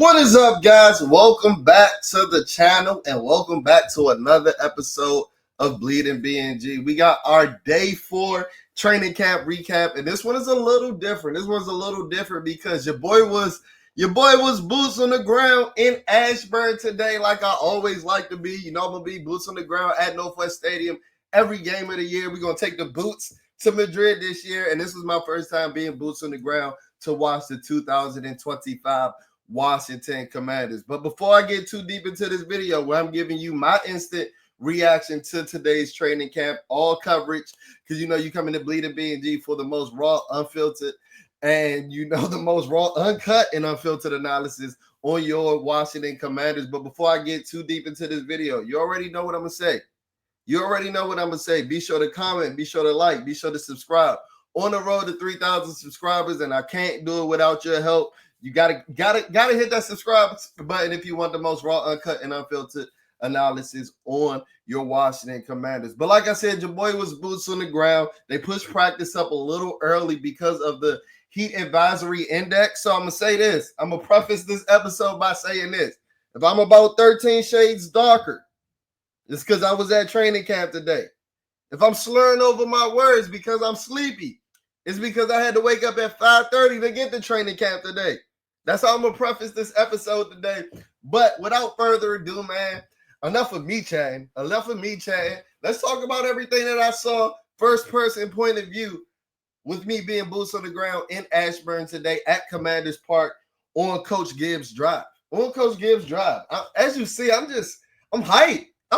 What is up, guys? Welcome back to the channel and welcome back to another episode of Bleeding BNG. We got our day 4 training camp recap, and this one is a little different. This one's a little different because your boy was boots on the ground in Ashburn today, like I always like to be. You know, I'm gonna be boots on the ground at Northwest Stadium every game of the year. We're gonna take the boots to Madrid this year, and this was my first time being boots on the ground to watch the 2025 Washington Commanders. But before I get too deep into this video where I'm giving you my instant reaction to today's training camp, all coverage, because you know you come into Bleeding B&G for the most raw, unfiltered, and you know the most raw, uncut, and unfiltered analysis on your Washington Commanders. But before I get too deep into this video, you already know what I'm going to say. You already know what I'm going to say. Be sure to comment, be sure to like, be sure to subscribe. On the road to 3,000 subscribers, and I can't do it without your help. You gotta hit that subscribe button if you want the most raw, uncut, and unfiltered analysis on your Washington Commanders. But like I said, your boy was boots on the ground. They pushed practice up a little early because of the heat advisory index. So I'm gonna say this. I'm gonna preface this episode by saying this. If I'm about 13 shades darker, it's because I was at training camp today. If I'm slurring over my words because I'm sleepy, it's because I had to wake up at 5:30 to get to training camp today. That's how I'm going to preface this episode today. But without further ado, man, enough of me chatting. Let's talk about everything that I saw, first-person point of view, with me being boots on the ground in Ashburn today at Commanders Park on Coach Gibbs' drive. As you see, I'm hyped. I'm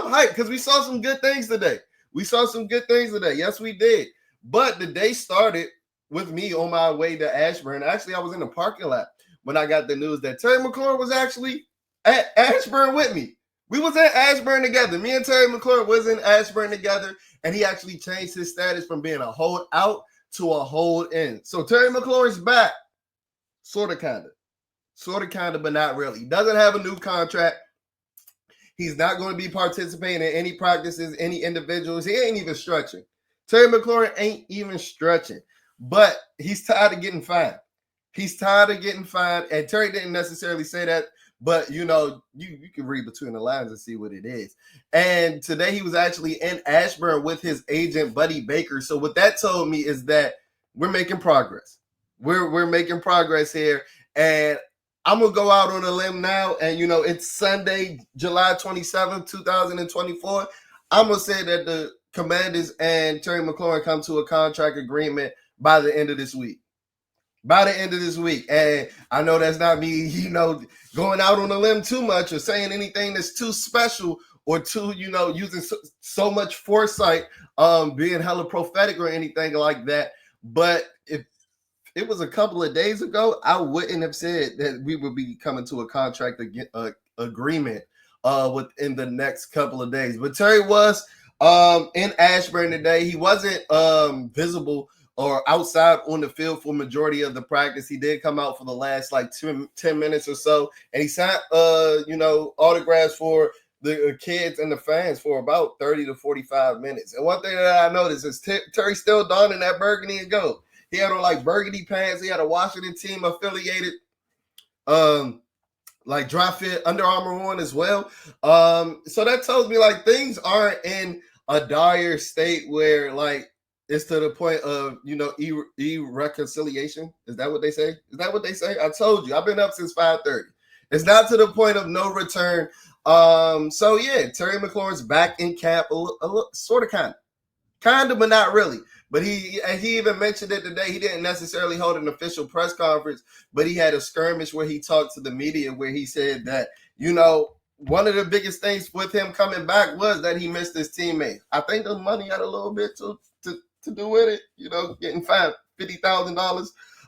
hyped because we saw some good things today. Yes, we did. But the day started with me on my way to Ashburn. Actually, I was in the parking lot when I got the news that Terry McLaurin was actually at Ashburn with me. We was at Ashburn together. Me and Terry McLaurin was in Ashburn together, and he actually changed his status from being a hold out to a hold in. So Terry McLaurin's back. Sort of, kind of, but not really. He doesn't have a new contract. He's not going to be participating in any practices, any individuals. He ain't even stretching. Terry McLaurin ain't even stretching, but he's tired of getting fined. And Terry didn't necessarily say that, but you know, you can read between the lines and see what it is. And today he was actually in Ashburn with his agent, Buddy Baker. So what that told me is that we're making progress. We're making progress here. And I'm going to go out on a limb now. And, you know, it's Sunday, July 27th, 2024. I'm going to say that the Commanders and Terry McLaurin come to a contract agreement by the end of this week. And I know that's not me, you know, going out on a limb too much or saying anything that's too special or too, you know, using so much foresight, being hella prophetic or anything like that. But if it was a couple of days ago, I wouldn't have said that we would be coming to a contract agreement within the next couple of days. But Terry was in Ashburn today. He wasn't visible or outside on the field for majority of the practice. He did come out for the last like 10 minutes or so, and he signed you know, autographs for the kids and the fans for about 30 to 45 minutes. And one thing that I noticed is Terry still donning that burgundy and gold. He had on like burgundy pants. He had a Washington team affiliated like dry fit Under Armour on as well. So that tells me like things aren't in a dire state where like it's to the point of, you know, irreconciliation. Is that what they say? I told you, I've been up since 5:30. It's not to the point of no return. So yeah, Terry McLaurin's back in camp, a little, sort of, kind of, but not really. But he even mentioned it today. He didn't necessarily hold an official press conference, but he had a skirmish where he talked to the media where he said that, you know, one of the biggest things with him coming back was that he missed his teammates. I think the money had a little bit to do with it, you know, getting fined $50,000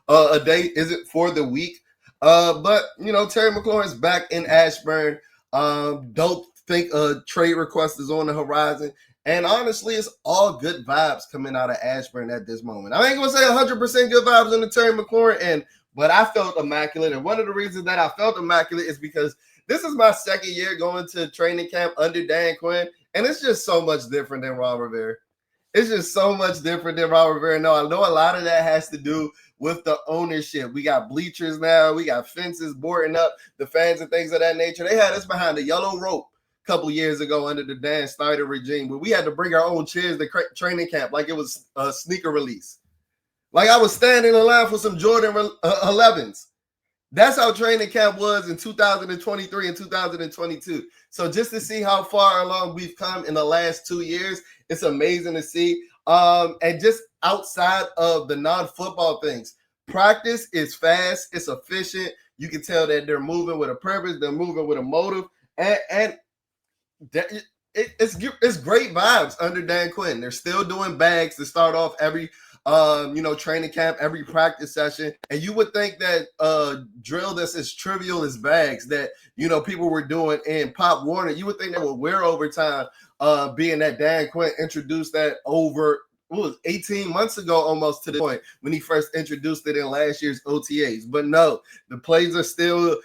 a day is it for the week. But you know, Terry McLaurin's back in Ashburn. Don't think a trade request is on the horizon. And honestly, it's all good vibes coming out of Ashburn at this moment. I ain't gonna say 100% good vibes on the Terry McLaurin end, but I felt immaculate. And one of the reasons that I felt immaculate is because this is my second year going to training camp under Dan Quinn, and it's just so much different than Ron Rivera. No, I know a lot of that has to do with the ownership. We got bleachers now. We got fences boarding up the fans and things of that nature. They had us behind a yellow rope a couple years ago under the Dan Snyder regime, but we had to bring our own chairs to training camp like it was a sneaker release. Like I was standing in line for some Jordan 11s. That's how training camp was in 2023 and 2022. So just to see how far along we've come in the last 2 years, it's amazing to see. And just outside of the non-football things, practice is fast, it's efficient. You can tell that they're moving with a purpose, they're moving with a motive, and it's great vibes under Dan Quinn. They're still doing bags to start off every training camp, every practice session. And you would think that drill that's as trivial as bags that, people were doing in Pop Warner, you would think that would wear over time, being that Dan Quinn introduced that over 18 months ago almost to the point when he first introduced it in last year's OTAs. But no, the plays are still,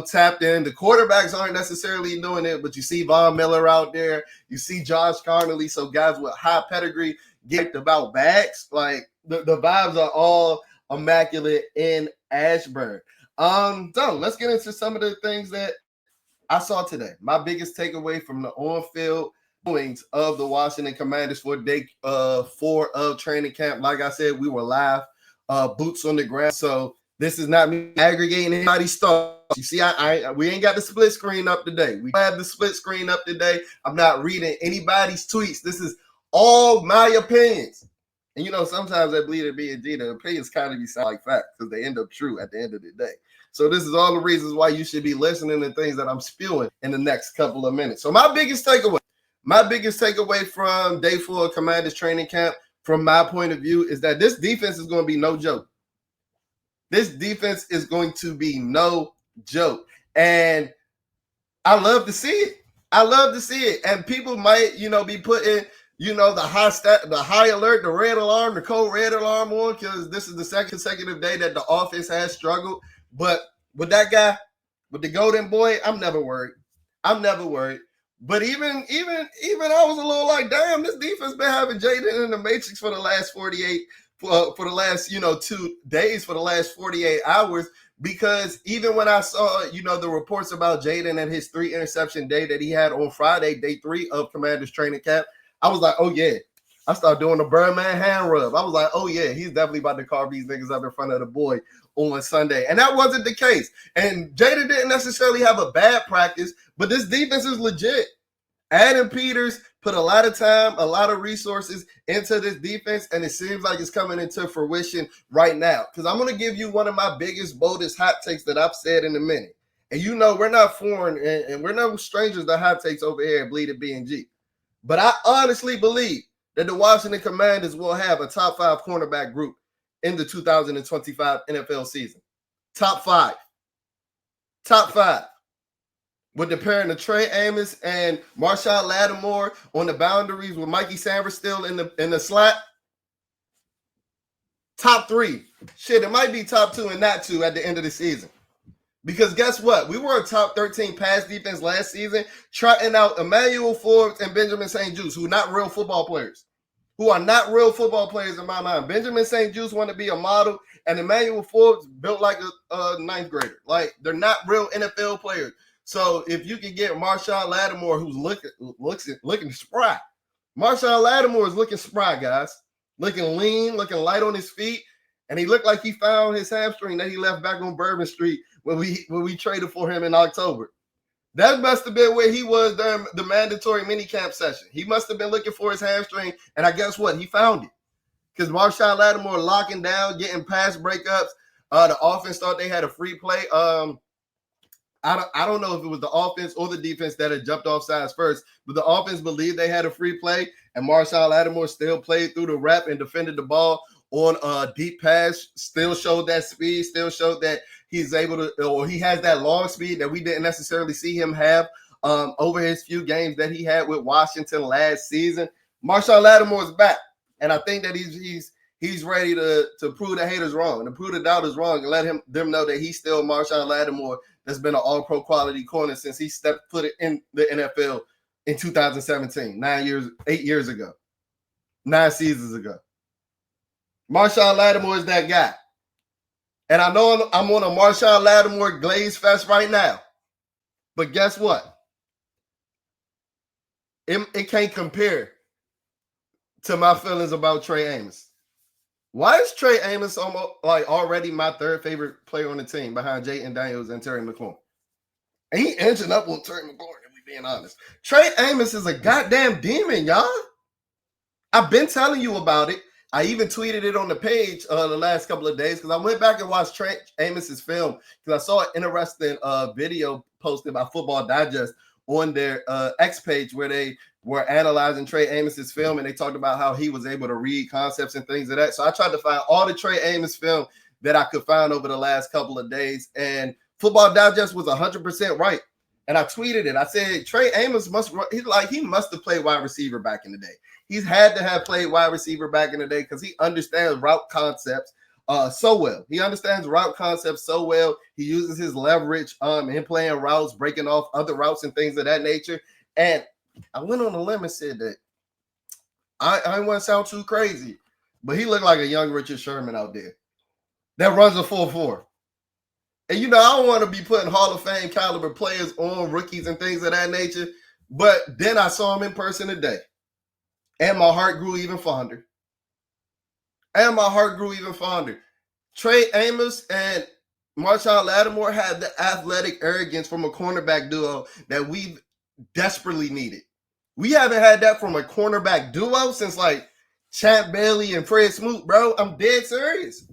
tapped in. The quarterbacks aren't necessarily doing it, but you see Von Miller out there. You see Josh Connelly. So guys with high pedigree get about backs. Like the vibes are all immaculate in Ashburn. So let's get into some of the things that I saw today. My biggest takeaway from the on-field doings of the Washington Commanders for day 4 of training camp. Like I said, we were live, boots on the ground. So this is not me aggregating anybody's thoughts. You see, we ain't got the split screen up today. We have the split screen up today. I'm not reading anybody's tweets. This is all my opinions. And sometimes at Bleed and B&G, the opinions kind of sound like facts because they end up true at the end of the day. So this is all the reasons why you should be listening to things that I'm spewing in the next couple of minutes. So my biggest takeaway from day 4 of Commanders training camp, from my point of view, is that this defense is going to be no joke. This defense is going to be no joke. And I love to see it. And people might, be putting, the high alert, the red alarm, the code red alarm on, because this is the second consecutive day that the offense has struggled. But with that guy, with the golden boy, I'm never worried. But even I was a little like, damn, this defense been having Jaylen in the matrix for the last 48, for the last 2 days, for the last 48 hours. Because even when I saw, the reports about Jaylen and his 3 interception day that he had on Friday, day 3 of Commanders training camp, I was like, oh yeah. I started doing the Birdman hand rub. I was like, oh yeah, he's definitely about to carve these niggas up in front of the boy on Sunday. And that wasn't the case. And Jada didn't necessarily have a bad practice, but this defense is legit. Adam Peters put a lot of time, a lot of resources into this defense, and it seems like it's coming into fruition right now. Because I'm going to give you one of my biggest, boldest hot takes that I've said in a minute. And we're not foreign, and we're no strangers to hot takes over here at Bleed and B&G. But I honestly believe that the Washington Commanders will have a top 5 cornerback group in the 2025 NFL season. Top 5. With the pairing of Trey Amos and Marshawn Lattimore on the boundaries with Mikey Sanders still in the slot. Top 3. Shit, it might be top 2 and not 2 at the end of the season. Because guess what? We were a top 13 pass defense last season, trotting out Emmanuel Forbes and Benjamin St-Juste, who are not real football players. In my mind. Benjamin St-Juste want to be a model, and Emmanuel Forbes built like a ninth grader. Like, they're not real NFL players. So if you can get Marshawn Lattimore, who's looking spry. Marshawn Lattimore is looking spry, guys. Looking lean, looking light on his feet. And he looked like he found his hamstring that he left back on Bourbon Street when we traded for him in October. That must have been where he was during the mandatory minicamp session. He must have been looking for his hamstring, and I guess what? He found it. Because Marshawn Lattimore locking down, getting pass breakups. The offense thought they had a free play. I don't know if it was the offense or the defense that had jumped off sides first, but the offense believed they had a free play, and Marshawn Lattimore still played through the rep and defended the ball on a deep pass, still showed that speed, still showed that he's able to, or he has that long speed that we didn't necessarily see him have over his few games that he had with Washington last season. Marshawn Lattimore is back, and I think that he's ready to prove the haters wrong and to prove the doubters wrong and let them know that he's still Marshawn Lattimore that's been an all-pro quality corner since he stepped foot in the NFL in 2017, 8 years ago, 9 seasons ago. Marshawn Lattimore is that guy. And I know I'm on a Marshawn Lattimore glaze fest right now. But guess what? It can't compare to my feelings about Trey Amos. Why is Trey Amos almost like already my third favorite player on the team behind Jaylen Daniels and Terry McLaurin? And he inching up on Terry McLaurin, if we being honest. Trey Amos is a goddamn demon, y'all. I've been telling you about it. I even tweeted it on the page the last couple of days because I went back and watched Trey Amos's film because I saw an interesting video posted by Football Digest on their X page where they were analyzing Trey Amos's film and they talked about how he was able to read concepts and things of that. So I tried to find all the Trey Amos film that I could find over the last couple of days, and Football Digest was 100% right. And I tweeted it. I said Trey Amos must have played wide receiver back in the day. He's had to have played wide receiver back in the day because he understands route concepts so well. He understands route concepts so well. He uses his leverage in playing routes, breaking off other routes and things of that nature. And I went on a limb and said that I don't want to sound too crazy, but he looked like a young Richard Sherman out there that runs a 4.4. And, I don't want to be putting Hall of Fame caliber players on rookies and things of that nature. But then I saw him in person today. And my heart grew even fonder. Trey Amos and Marshawn Lattimore had the athletic arrogance from a cornerback duo that we've desperately needed. We haven't had that from a cornerback duo since like Champ Bailey and Fred Smoot, bro. I'm dead serious.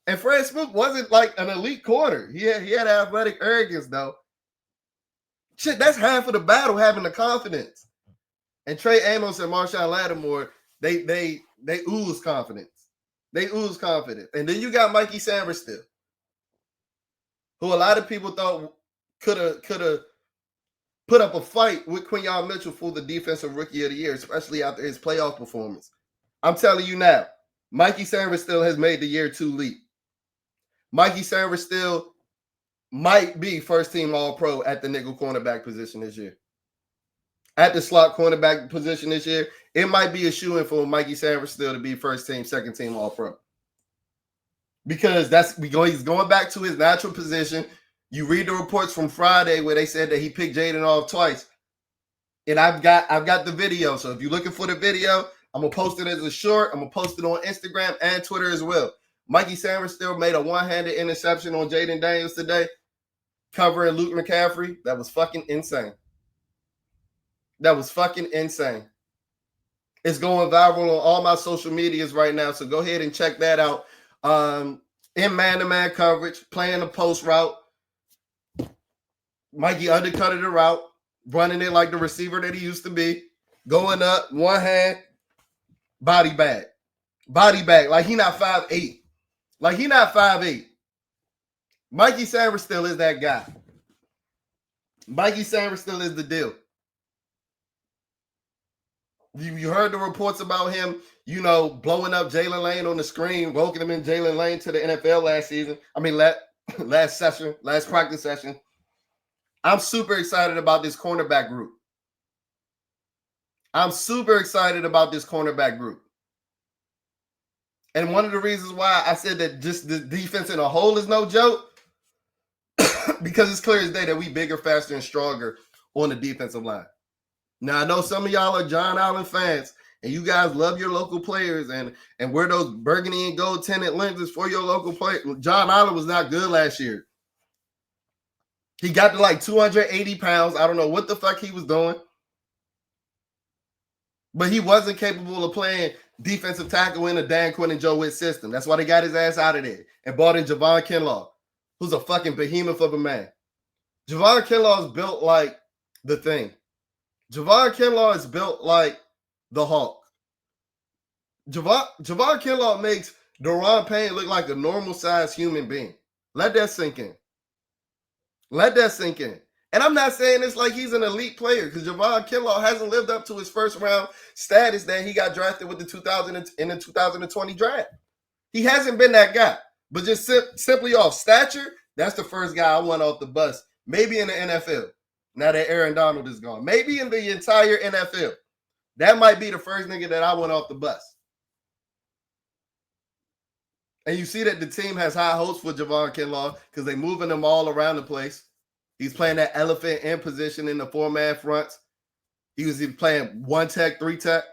And Fred Smoot wasn't like an elite corner. He had athletic arrogance, though. Shit, that's half of the battle, having the confidence. And Trey Amos and Marshawn Lattimore, they ooze confidence. And then you got Mikey Sainristil, who a lot of people thought could have put up a fight with Quinyon Mitchell for the defensive rookie of the year, especially after his playoff performance. I'm telling you now, Mikey Sainristil has made the year 2 leap. Mikey Sainristil might be first team All-Pro at the nickel cornerback position this year. At the slot cornerback position this year, it might be a shoo-in for Mikey Sainristil to be first team, second team All-Pro. Because he's going back to his natural position. You read the reports from Friday where they said that he picked Jaden off twice. And I've got the video. So if you're looking for the video, I'm going to post it as a short. I'm going to post it on Instagram and Twitter as well. Mikey Sainristil made a one-handed interception on Jaylen Daniels today, covering Luke McCaffrey. That was fucking insane. It's going viral on all my social medias right now, so go ahead and check that out. In man-to-man coverage, playing the post route. Mikey undercutted the route, running it like the receiver that he used to be, going up, one hand, body bag, like he not 5'8". Mikey Sainristil is that guy. Mikey Sainristil is the deal. You heard the reports about him, blowing up Jaylen Lane on the screen, welcoming Jaylen Lane to the NFL last practice session. I'm super excited about this cornerback group. And one of the reasons why I said that just the defense in a whole is no joke, because it's clear as day that we bigger, faster, and stronger on the defensive line. Now, I know some of y'all are John Allen fans, and you guys love your local players and wear those burgundy and gold tinted lenses for your local player. John Allen was not good last year. He got to like 280 pounds. I don't know what the fuck he was doing. But he wasn't capable of playing defensive tackle in a Dan Quinn and Joe Witt system. That's why they got his ass out of there and brought in Javon Kinlaw, who's a fucking behemoth of a man. Javon Kinlaw is built like the Thing. Javon Kinlaw is built like the Hulk. Javon Kinlaw makes Daron Payne look like a normal-sized human being. Let that sink in. And I'm not saying it's like he's an elite player, because Javon Kinlaw hasn't lived up to his first-round status that he got drafted with the 2020 draft. He hasn't been that guy. But just simply off stature, that's the first guy I want off the bus. Maybe in the NFL. Now that Aaron Donald is gone. Maybe in the entire NFL. That might be the first nigga that I want off the bus. And you see that the team has high hopes for Javon Kinlaw because they're moving him all around the place. He's playing that elephant in position in the 4-man fronts. He was even playing 1-tech, 3-tech.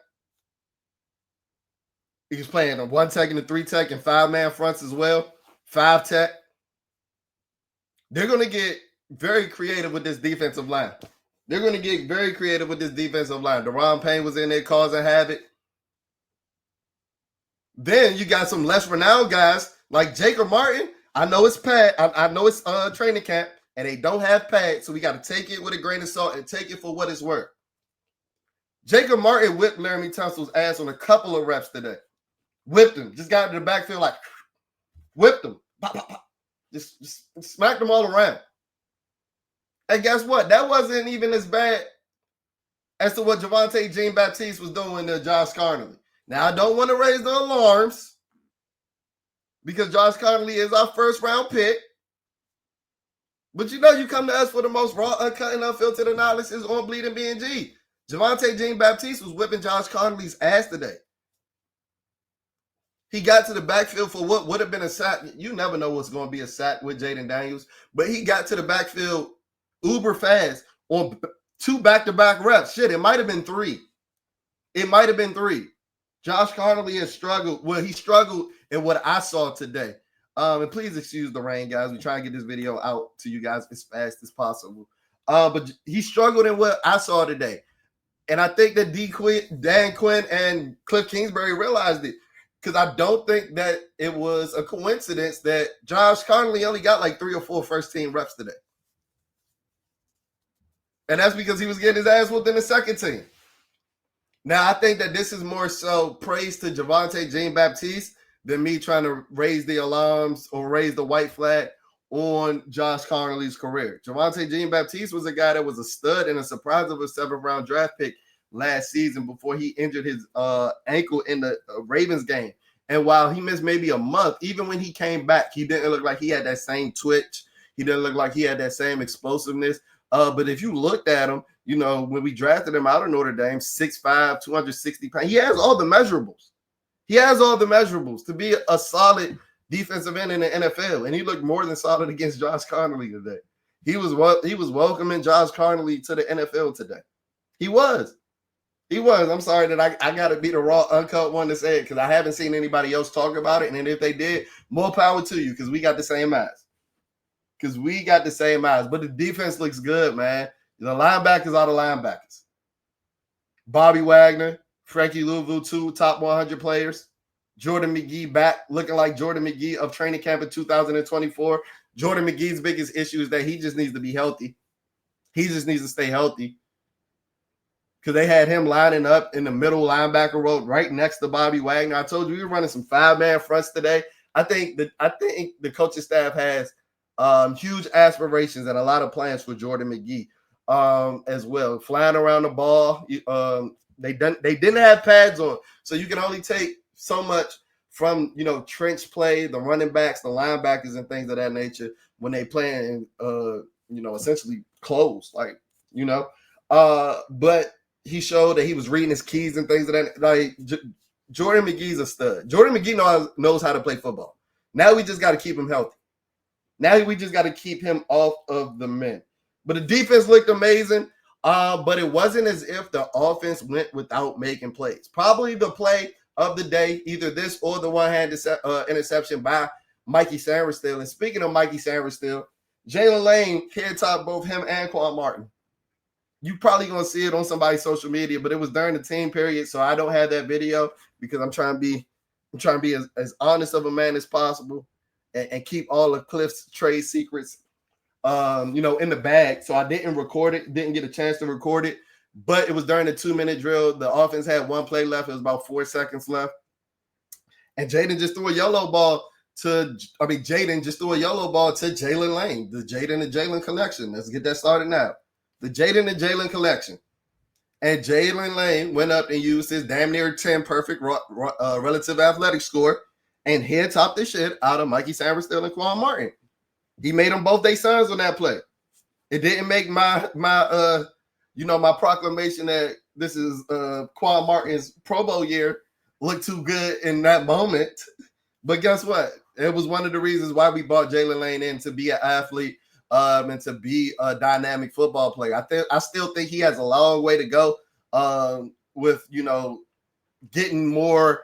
He was playing a 1-tech and a 3-tech and 5-man fronts as well. 5-tech. They're going to get very creative with this defensive line. Deron Payne was in there causing havoc. Then you got some less renowned guys like Jacob Martin. I know it's training camp, and they don't have pads, so we got to take it with a grain of salt and take it for what it's worth. Jacob Martin whipped Laramie Tunsil's ass on a couple of reps today. Whipped him. Just got into the backfield like, whipped him. Pop, pop, pop. Just smacked them all around. And guess what? That wasn't even as bad as to what Javonte Jean-Baptiste was doing to Josh Connelly. Now, I don't want to raise the alarms because Josh Connelly is our first-round pick. But you know you come to us for the most raw, uncut, and unfiltered analysis on Bleeding BNG. Javonte Jean-Baptiste was whipping Josh Connelly's ass today. He got to the backfield for what would have been a sack. You never know what's going to be a sack with Jaden Daniels. But he got to the backfield uber fast on 2 back-to-back reps. Shit, it might have been 3. Josh Connelly has struggled. Well, he struggled in what I saw today. And please excuse the rain, guys. We try and get this video out to you guys as fast as possible. But he struggled in what I saw today. And I think that Dan Quinn and Cliff Kingsbury realized it. Because I don't think that it was a coincidence that Josh Connelly only got like 3 or 4 first-team reps today. And that's because he was getting his ass whooped in the second team. Now, I think that this is more so praise to Javonte Jean-Baptiste than me trying to raise the alarms or raise the white flag on Josh Connelly's career. Javonte Jean-Baptiste was a guy that was a stud and a surprise of a 7th-round draft pick last season before he injured his ankle in the Ravens game. And while he missed maybe a month, even when he came back, he didn't look like he had that same twitch. He didn't look like he had that same explosiveness. But if you looked at him, you know, when we drafted him out of Notre Dame, 6'5", 260 pounds, he has all the measurables. To be a solid defensive end in the NFL. And he looked more than solid against Josh Connelly today. He was welcoming Josh Connelly to the NFL today. He was. I'm sorry that I got to be the raw, uncut one to say it because I haven't seen anybody else talk about it. And if they did, more power to you because we got the same eyes. But the defense looks good, man. The linebackers are the linebackers. Bobby Wagner, Frankie Louisville, 2 top 100 players. Jordan McGee back looking like Jordan McGee of training camp in 2024. Jordan McGee's biggest issue is that he just needs to be healthy. He just needs to stay healthy. Because they had him lining up in the middle linebacker role right next to Bobby Wagner. I told you we were running some 5-man fronts today. I think the coaching staff has huge aspirations and a lot of plans for Jordan McGee as well. Flying around the ball. They didn't have pads on, so you can only take so much from trench play, the running backs, the linebackers, and things of that nature when they playing essentially close, but he showed that he was reading his keys and things of that. Jordan McGee's a stud. Jordan McGee knows how to play football. Now we just got to keep him healthy. Now we just got to keep him off of the men. But the defense looked amazing. But it wasn't as if the offense went without making plays. Probably the play of the day, either this or the one-hand interception by Mikey Sainristil. And speaking of Mikey Sainristil, Jaylen Lane head top both him and Quan Martin. You probably gonna see it on somebody's social media, but it was during the team period, so I don't have that video because I'm trying to be as honest of a man as possible and keep all of Cliff's trade secrets, in the bag. So I didn't record it, didn't get a chance to record it, but it was during the 2-minute drill. The offense had 1 play left. It was about 4 seconds left, and Jaden just threw a yellow ball to Jaylen Lane, the Jaden and Jaylen connection. Let's get that started now. The Jaden and Jaylen collection. And Jaylen Lane went up and used his damn near 10 perfect relative athletic score and head topped the shit out of Mikey Sainristil and Quan Martin. He made them both their sons on that play. It didn't make my proclamation that this is Quan Martin's Pro Bowl year look too good in that moment. But guess what? It was one of the reasons why we brought Jaylen Lane in, to be an athlete and to be a dynamic football player. I still think he has a long way to go with, getting more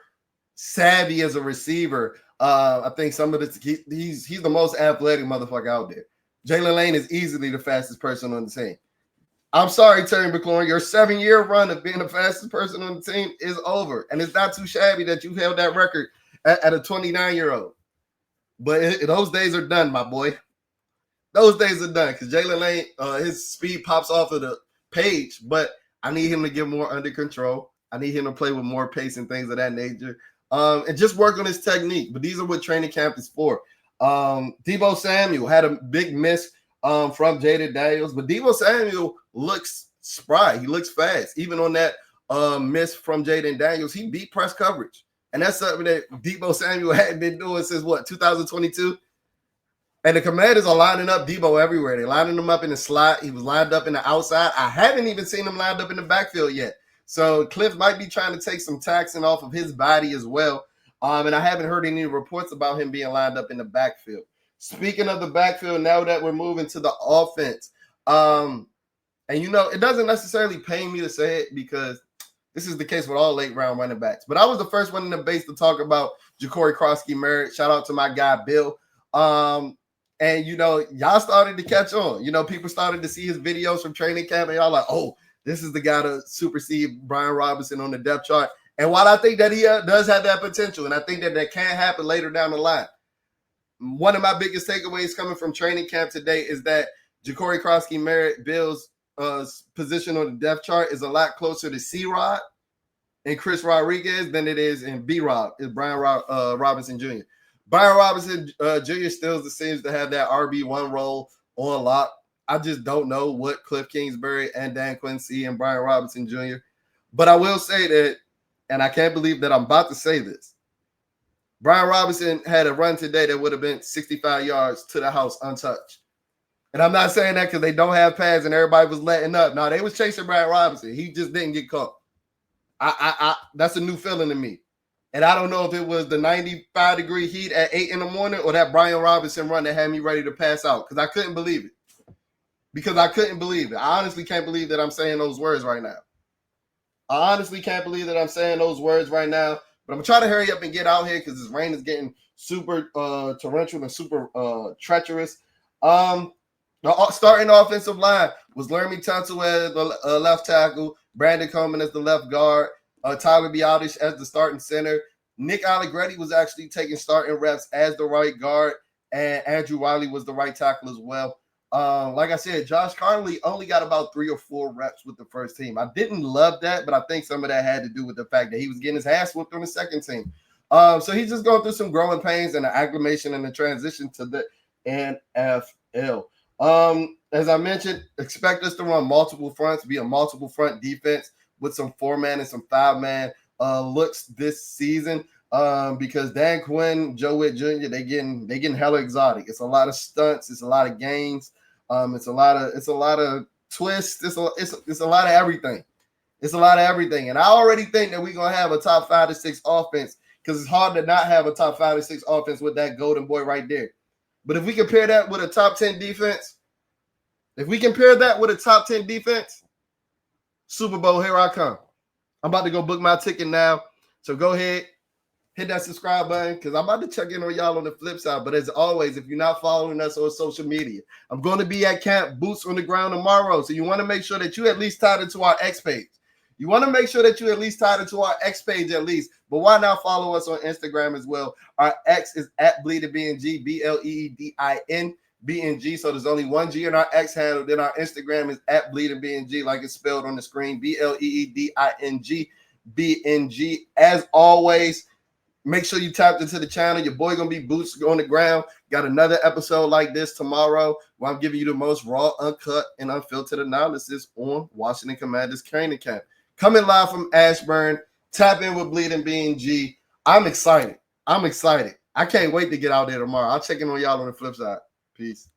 savvy as a receiver. I think some of this, he's the most athletic motherfucker out there. Jaylen Lane is easily the fastest person on the team. I'm sorry, Terry McLaurin, your 7-year run of being the fastest person on the team is over. And it's not too shabby that you held that record at a 29-year-old. But those days are done, my boy. Those days are done, because Jaylen Lane, his speed pops off of the page, but I need him to get more under control. I need him to play with more pace and things of that nature. And just work on his technique. But these are what training camp is for. Deebo Samuel had a big miss from Jaden Daniels, but Deebo Samuel looks spry. He looks fast. Even on that miss from Jaden Daniels, he beat press coverage. And that's something that Deebo Samuel hadn't been doing since, 2022? And the Commanders are lining up Deebo everywhere. They're lining him up in the slot. He was lined up in the outside. I haven't even seen him lined up in the backfield yet. So Cliff might be trying to take some taxing off of his body as well. And I haven't heard any reports about him being lined up in the backfield. Speaking of the backfield, now that we're moving to the offense, and it doesn't necessarily pain me to say it, because this is the case with all late-round running backs. But I was the first one in the base to talk about Ja'Cory Crosskey-Merritt. Shout out to my guy, Bill. And, y'all started to catch on. People started to see his videos from training camp, and y'all like, oh, this is the guy to supersede Brian Robinson on the depth chart. And while I think that he does have that potential, and I think that can happen later down the line, one of my biggest takeaways coming from training camp today is that Ja'Cory Crosskey-Merritt, Bill's position on the depth chart, is a lot closer to C-Rod and Chris Rodriguez than it is in B-Rob, is Brian Robinson Jr. Brian Robinson Jr. still seems to have that RB1 role on lock. I just don't know what Cliff Kingsbury and Dan Quinn see in Brian Robinson Jr. But I will say that, and I can't believe that I'm about to say this, Brian Robinson had a run today that would have been 65 yards to the house untouched. And I'm not saying that because they don't have pads and everybody was letting up. No, they was chasing Brian Robinson. He just didn't get caught. I that's a new feeling to me. And I don't know if it was the 95-degree heat at 8 in the morning or that Brian Robinson run that had me ready to pass out, because I couldn't believe it. I honestly can't believe that I'm saying those words right now. But I'm going to try to hurry up and get out here because this rain is getting super torrential and super treacherous. The starting offensive line was Laramie Tunsil as the left tackle, Brandon Coleman as the left guard, Tyler Biadish as the starting center. Nick Allegretti was actually taking starting reps as the right guard, and Andrew Wiley was the right tackle as well. Like I said, Josh Connelly only got about 3 or 4 reps with the first team. I didn't love that, but I think some of that had to do with the fact that he was getting his ass whooped on the second team. So he's just going through some growing pains and the acclimation and the transition to the NFL. As I mentioned, expect us to run multiple fronts, be a multiple front defense with some 4-man and some 5-man looks this season. Because Dan Quinn, Joe Witt Jr., they getting hella exotic. It's a lot of stunts, it's a lot of games, it's a lot of twists, it's a lot of everything. It's a lot of everything. And I already think that we're gonna have a top 5 to 6 offense, because it's hard to not have a top 5 to 6 offense with that golden boy right there. But if we compare that with a top 10 defense, Super Bowl, here I come. I'm about to go book my ticket now. So go ahead, hit that subscribe button, because I'm about to check in on y'all on the flip side. But as always, if you're not following us on social media, I'm going to be at camp, boots on the ground tomorrow. So you want to make sure that you at least tied into our X page. But why not follow us on Instagram as well? Our X is at BleedingBNG, BLEEDINBNG. So there's only one G in our X handle. Then our Instagram is at BleedingBNG, like it's spelled on the screen, BLEEDINGBNG. As always, make sure you tapped into the channel. Your boy gonna be boots on the ground. Got another episode like this tomorrow where I'm giving you the most raw, uncut, and unfiltered analysis on Washington Commanders training camp. Coming live from Ashburn. Tap in with Bleeding BNG. I'm excited. I can't wait to get out there tomorrow. I'll check in on y'all on the flip side. Peace.